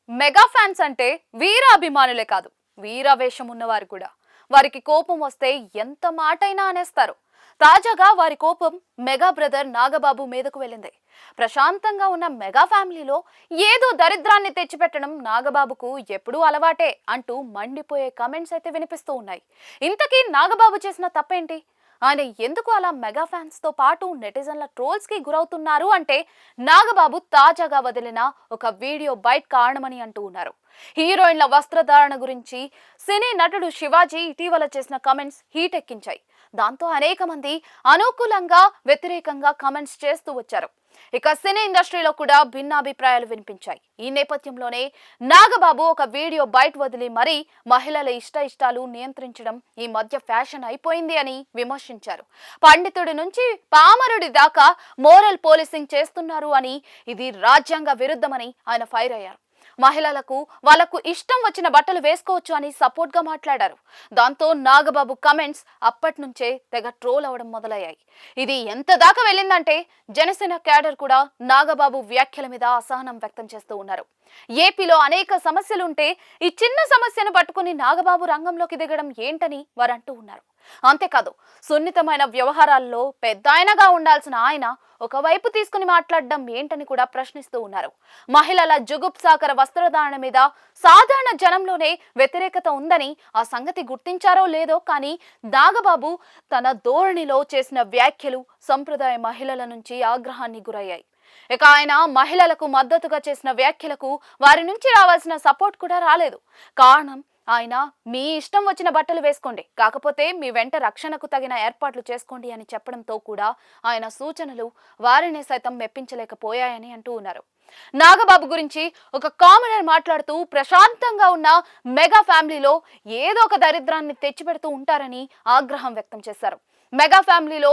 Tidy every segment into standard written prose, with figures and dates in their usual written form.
Mega fans అంటే వీర అభిమానులే కాదు, వీరావేశం ఉన్నవారు కూడా. వారికి కోపం వస్తే ఎంత మాటైనా అనేస్తారు. తాజాగా వారి కోపం మెగా బ్రదర్ నాగబాబు మీదకు వెళ్ళింది. ప్రశాంతంగా ఉన్న మెగా ఫ్యామిలీలో ఏదో దరిద్రాన్ని తెచ్చిపెట్టడం నాగబాబుకు ఎప్పుడూ అలవాటే అంటూ మండిపోయే కమెంట్స్ అయితే వినిపిస్తూ ఉన్నాయి. ఇంతకీ నాగబాబు చేసిన తప్పేంటి? ఆయన ఎందుకు అలా మెగా ఫ్యాన్స్ తో పాటు నెటిజన్ల ట్రోల్స్ కి గురవుతున్నారు అంటే నాగబాబు తాజాగా వదిలిన ఒక వీడియో బైట్ కారణమని అంటూ ఉన్నారు. హీరోయిన్ల వస్త్రధారణ గురించి సినీ నటుడు శివాజీ ఇటీవల చేసిన కమెంట్స్ హీట్ ఎక్కించాయి. దాంతో అనేక మంది అనుకూలంగా వ్యతిరేకంగా కమెంట్స్ చేస్తూ వచ్చారు. ఇక సినీ ఇండస్ట్రీలో కూడా భిన్నాభిప్రాయాలు వినిపించాయి. ఈ నేపథ్యంలోనే నాగబాబు ఒక వీడియో బైట్ వదిలి మరీ మహిళల ఇష్టాలు నియంత్రించడం ఈ మధ్య ఫ్యాషన్ అయిపోయింది అని విమర్శించారు. పండితుడి నుంచి పామరుడి దాకా మోరల్ పోలీసింగ్ చేస్తున్నారు అని, ఇది రాజ్యాంగ విరుద్ధమని ఆయన ఫైర్ అయ్యారు. మహిళలకు వాళ్లకు ఇష్టం వచ్చిన బట్టలు వేసుకోవచ్చు అని సపోర్ట్ గా మాట్లాడారు. దాంతో నాగబాబు కమెంట్స్ అప్పటి నుంచే తెగ ట్రోల్ అవడం మొదలయ్యాయి. ఇది ఎంత దాకా వెళ్ళిందంటే జనసేన క్యాడర్ కూడా నాగబాబు వ్యాఖ్యల మీద అసహనం వ్యక్తం చేస్తూ ఉన్నారు. ఏపీలో అనేక సమస్యలుంటే ఈ చిన్న సమస్యను పట్టుకుని నాగబాబు రంగంలోకి దిగడం ఏంటని వారు అంటూ ఉన్నారు. అంతేకాదు, సున్నితమైన వ్యవహారాల్లో పెద్దాయనగా ఉండాల్సిన ఆయన ఒకవైపు తీసుకుని మాట్లాడడం ఏంటని కూడా ప్రశ్నిస్తూ ఉన్నారు. మహిళల జుగుప్సాకర వస్త్రధారణ మీద సాధారణ జనంలోనే వ్యతిరేకత ఉందని ఆ సంగతి గుర్తించారో లేదో కానీ నాగబాబు తన ధోరణిలో చేసిన వ్యాఖ్యలు సంప్రదాయ మహిళల నుంచి ఆగ్రహాన్ని గురయ్యాయి. ఇక ఆయన మహిళలకు మద్దతుగా చేసిన వ్యాఖ్యలకు వారి నుంచి రావాల్సిన సపోర్ట్ కూడా రాలేదు. కారణం, ఆయన మీ ఇష్టం వచ్చిన బట్టలు వేసుకోండి, కాకపోతే మీ వెంట రక్షణకు తగిన ఏర్పాట్లు చేసుకోండి అని చెప్పడంతో కూడా ఆయన సూచనలు వారిని సైతం మెప్పించలేకపోయాయని అంటూ ఉన్నారు. నాగబాబు గురించి ఒక కామనర్ మాట్లాడుతూ ప్రశాంతంగా ఉన్న మెగా ఫ్యామిలీలో ఏదో ఒక దరిద్రాన్ని తెచ్చిపెడుతూ ఉంటారని ఆగ్రహం వ్యక్తం చేశారు. మెగా ఫ్యామిలీలో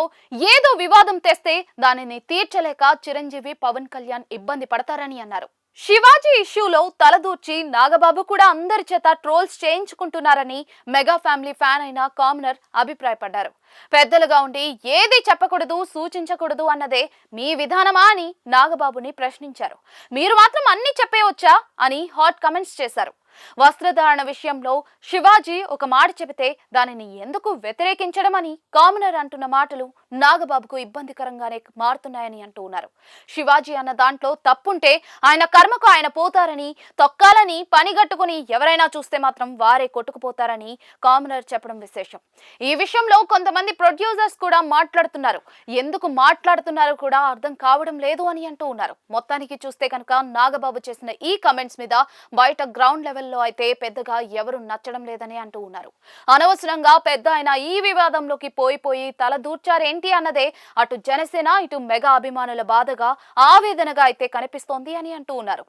ఏదో వివాదం తెస్తే దానిని తీర్చలేక చిరంజీవి, పవన్ కళ్యాణ్ ఇబ్బంది పడతారని అన్నారు. శివాజీ ఇష్యూలో తలదూర్చి నాగబాబు కూడా అందరి చేత ట్రోల్స్ చేయించుకుంటున్నారని మెగా ఫ్యామిలీ ఫ్యాన్ అయిన కామనర్ అభిప్రాయపడ్డారు. పెద్దలుగా ఉండి ఏది చెప్పకూడదు, సూచించకూడదు అన్నదే మీ విధానమా అని నాగబాబుని ప్రశ్నించారు. మీరు మాత్రం అన్ని చెప్పేయవచ్చా అని హాట్ కమెంట్స్ చేశారు. వస్త్రధారణ విషయంలో శివాజీ ఒక మాట చెబితే దానిని ఎందుకు వ్యతిరేకించడం అని కామనర్ అంటున్న మాటలు నాగబాబుకు ఇబ్బందికరంగానే మారుతున్నాయని అంటూ ఉన్నారు. శివాజీ అన్న దాంట్లో తప్పుంటే ఆయన కర్మకు ఆయన పోతారని, తొక్కాలని పనిగట్టుకుని ఎవరైనా చూస్తే మాత్రం వారే కొట్టుకుపోతారని కామనర్ చెప్పడం విశేషం. ఈ విషయంలో కొంతమంది ప్రొడ్యూసర్స్ కూడా మాట్లాడుతున్నారు. ఎందుకు మాట్లాడుతున్నారో కూడా అర్థం కావడం లేదు అని అంటూ ఉన్నారు. మొత్తానికి చూస్తే కనుక నాగబాబు చేసిన ఈ కమెంట్స్ మీద బయట గ్రౌండ్ లెవెల్ లో అయితే పెద్దగా ఎవరు నచ్చడం లేదని అంటూ ఉన్నారు. అనవసరంగా పెద్ద ఆయన ఈ వివాదంలోకి పోయి తల దూర్చారేంటి అన్నదే అటు జనసేన, ఇటు మెగా అభిమానుల బాధగా, ఆవేదనగా అయితే కనిపిస్తోంది అని అంటూ ఉన్నారు.